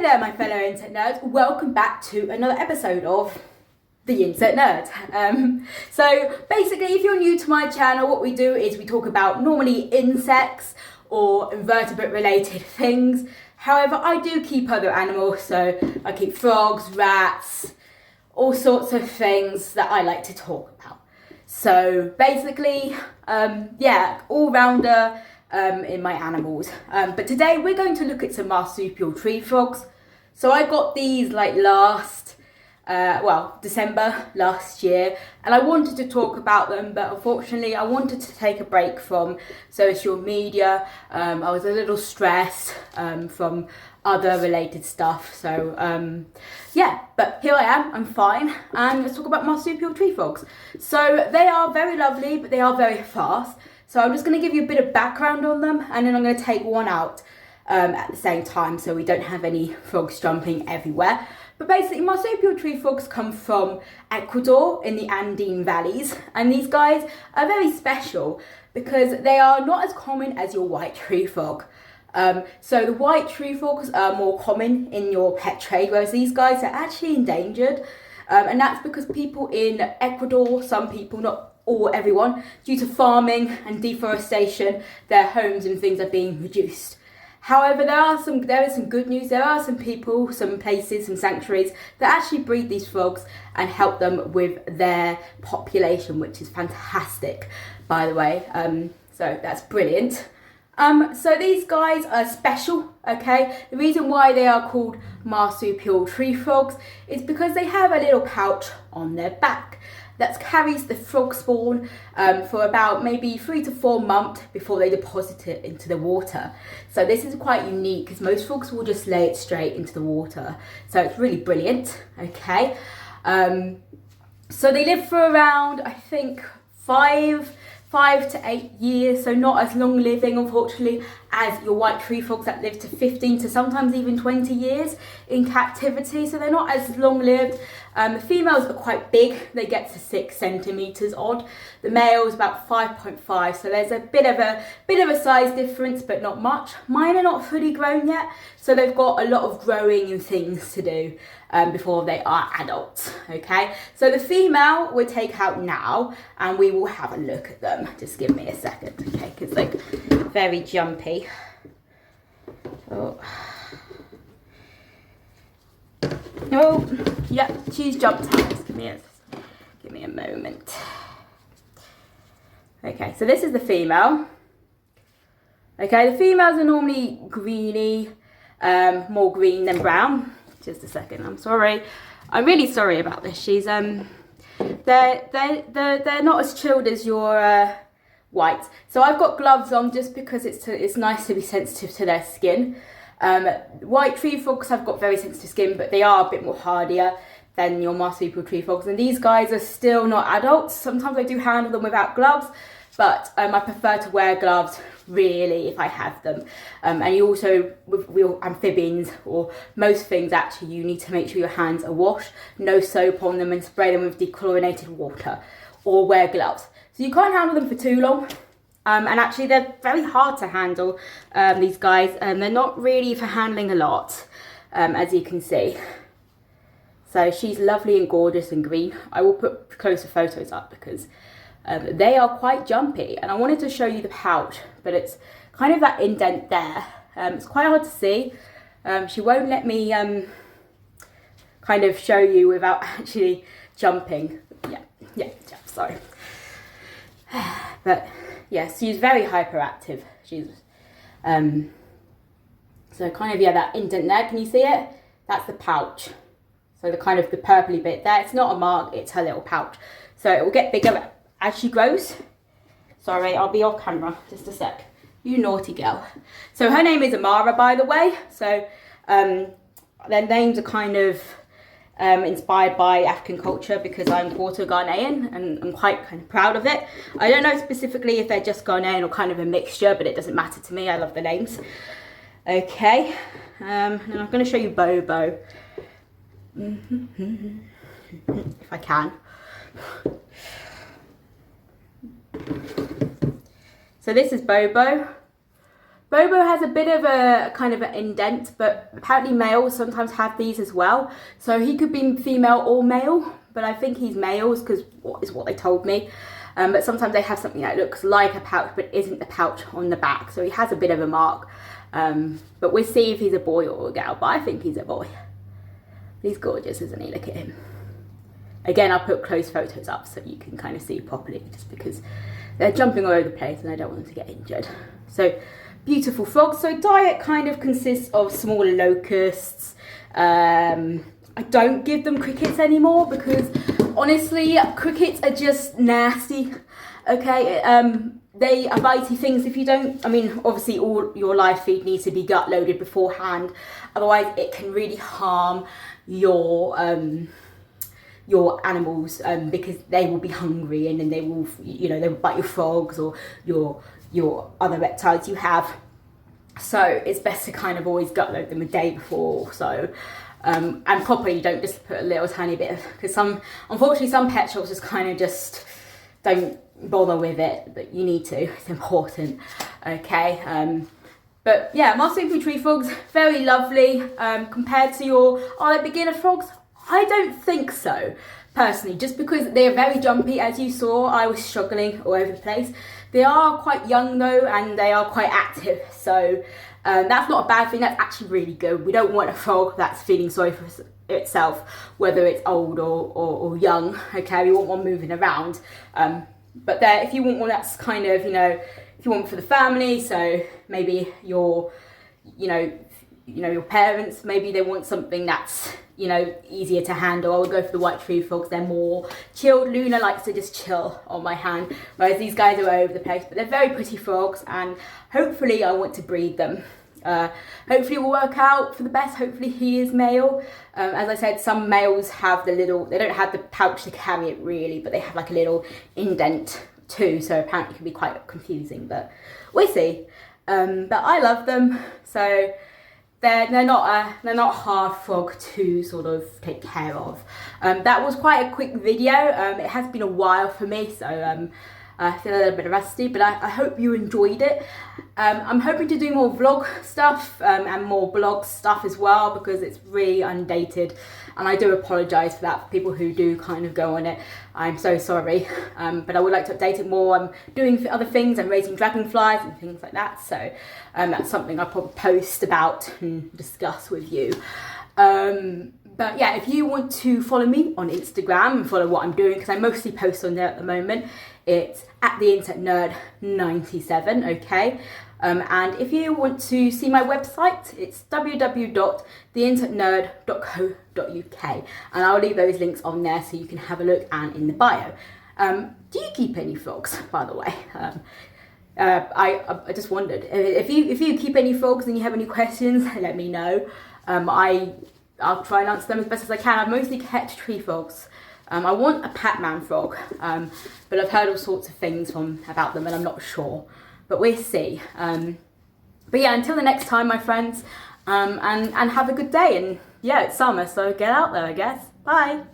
Hey there, my fellow insect nerds. Welcome back to another episode of The Insect Nerd. So basically, if you're new to my channel, what we do is we talk about normally insects or invertebrate related things. However, I do keep other animals, so I keep frogs, rats, all sorts of things that I like to talk about. So basically, all-rounder in my animals. But today we're going to look at some marsupial tree frogs. So I got these like December last year, and I wanted to talk about them, but unfortunately I wanted to take a break from social media. I was a little stressed from other related stuff, so but here I am, I'm fine, and let's talk about marsupial tree frogs. So they are very lovely, but they are very fast. So I'm just going to give you a bit of background on them, and then I'm going to take one out at the same time so we don't have any frogs jumping everywhere. But basically, marsupial tree frogs come from Ecuador in the Andean valleys, and these guys are very special because they are not as common as your white tree frog. So the white tree frogs are more common in your pet trade, whereas these guys are actually endangered. And that's because people in Ecuador, some people, not or everyone, due to farming and deforestation, their homes and things are being reduced. However, there is some good news. There are some people, some places, some sanctuaries that actually breed these frogs and help them with their population, which is fantastic, by the way. So that's brilliant. So these guys are special, okay? The reason why they are called marsupial tree frogs is because they have a little pouch on their back that carries the frog spawn for about maybe 3 to 4 months before they deposit it into the water. So this is quite unique because most frogs will just lay it straight into the water. So it's really brilliant, okay? So they live for around, I think, 5 to 8 years, so not as long living, unfortunately, as your white tree frogs that live to 15 to sometimes even 20 years in captivity. So they're not as long lived. The females are quite big, they get to 6 centimeters odd. The male is about 5.5, so there's a bit of a size difference, but not much. Mine are not fully grown yet, so they've got a lot of growing and things to do before they are adults, okay? So the female we'll take out now, and we will have a look at them. Just give me a second, okay, because like very jumpy. Oh, yeah, she's jumped out. Just give me a moment. Okay, so this is the female. Okay, the females are normally greeny, more green than brown. Just a second, I'm sorry. I'm really sorry about this. She's they're not as chilled as your whites. So I've got gloves on just because it's nice to be sensitive to their skin. White tree frogs have got very sensitive skin, but they are a bit more hardier than your marsupial tree frogs. And these guys are still not adults. Sometimes I do handle them without gloves, but I prefer to wear gloves really if I have them. And you also, with amphibians or most things actually, you need to make sure your hands are washed, no soap on them, and spray them with dechlorinated water, or wear gloves. So you can't handle them for too long. And actually they're very hard to handle, these guys, and they're not really for handling a lot, as you can see. So she's lovely and gorgeous and green. I will put closer photos up because they are quite jumpy, and I wanted to show you the pouch, but it's kind of that indent there. It's quite hard to see. She won't let me kind of show you without actually jumping. Yeah, sorry. But yes, she's very hyperactive. She's so kind of that indent there. Can you see it? That's the pouch. So the kind of the purpley bit there. It's not a mark. It's her little pouch. So it will get bigger as she grows. Sorry, I'll be off camera. Just a sec. You naughty girl. So her name is Amara, by the way. So their names are kind of inspired by African culture because I'm quarter Ghanaian and I'm quite kind of proud of it. I don't know specifically if they're just Ghanaian or kind of a mixture, but it doesn't matter to me. I love the names. Okay, and I'm going to show you Bobo. If I can. So this is Bobo. Bobo has a bit of a kind of an indent, but apparently males sometimes have these as well. So he could be female or male, but I think he's males because is what they told me. But sometimes they have something that looks like a pouch but isn't the pouch on the back. So he has a bit of a mark. But we'll see if he's a boy or a girl, but I think he's a boy. He's gorgeous, isn't he? Look at him. Again, I'll put close photos up so you can kind of see properly, just because they're jumping all over the place and I don't want them to get injured. So, beautiful frogs. So diet kind of consists of smaller locusts. I don't give them crickets anymore because honestly, crickets are just nasty. Okay, they are bitey things if you don't, I mean, obviously all your live feed needs to be gut loaded beforehand. Otherwise it can really harm your animals because they will be hungry and then they will, you know, they will bite your frogs or your other reptiles you have. So it's best to kind of always gut load them a day before. So and properly, don't just put a little tiny bit of, because unfortunately some pet shops just kind of just don't bother with it, but you need to, it's important. Okay, but yeah, Marsupial Tree Frogs, very lovely. Compared to are they beginner frogs? I don't think so, personally, just because they are very jumpy. As you saw, I was struggling all over the place. They are quite young though, and they are quite active, so that's not a bad thing. That's actually really good. We don't want a frog that's feeling sorry for itself, whether it's old or young. Okay, we want one moving around. But there, if you want one that's kind of, you know, if you want for the family, so maybe your parents, maybe they want something that's, you know, easier to handle. I would go for the white tree frogs. They're more chilled. Luna likes to just chill on my hand, whereas these guys are all over the place. But they're very pretty frogs, and hopefully I want to breed them. Hopefully it will work out for the best. Hopefully he is male. As I said, some males have they don't have the pouch to carry it really, but they have like a little indent too. So apparently it can be quite confusing, but we'll see. But I love them. So they're not a hard frog to sort of take care of. That was quite a quick video. It has been a while for me, so I feel a little bit rusty, but I hope you enjoyed it. I'm hoping to do more vlog stuff and more blog stuff as well, because it's really undated, and I do apologise for that for people who do kind of go on it. I'm so sorry, but I would like to update it more. I'm doing other things. I'm raising dragonflies and things like that, so that's something I'll probably post about and discuss with you. But yeah, if you want to follow me on Instagram and follow what I'm doing, because I mostly post on there at the moment, it's at theinternetnerd97, okay? And if you want to see my website, it's www.theinternetnerd.co.uk, and I'll leave those links on there so you can have a look, and in the bio. Do you keep any frogs, by the way? I just wondered if you keep any frogs and you have any questions, let me know. I'll try and answer them as best as I can. I've mostly kept tree frogs. I want a Pac-Man frog, but I've heard all sorts of things about them and I'm not sure, but we'll see. But yeah, until the next time, my friends, and have a good day. And yeah, it's summer, so get out there, I guess. Bye.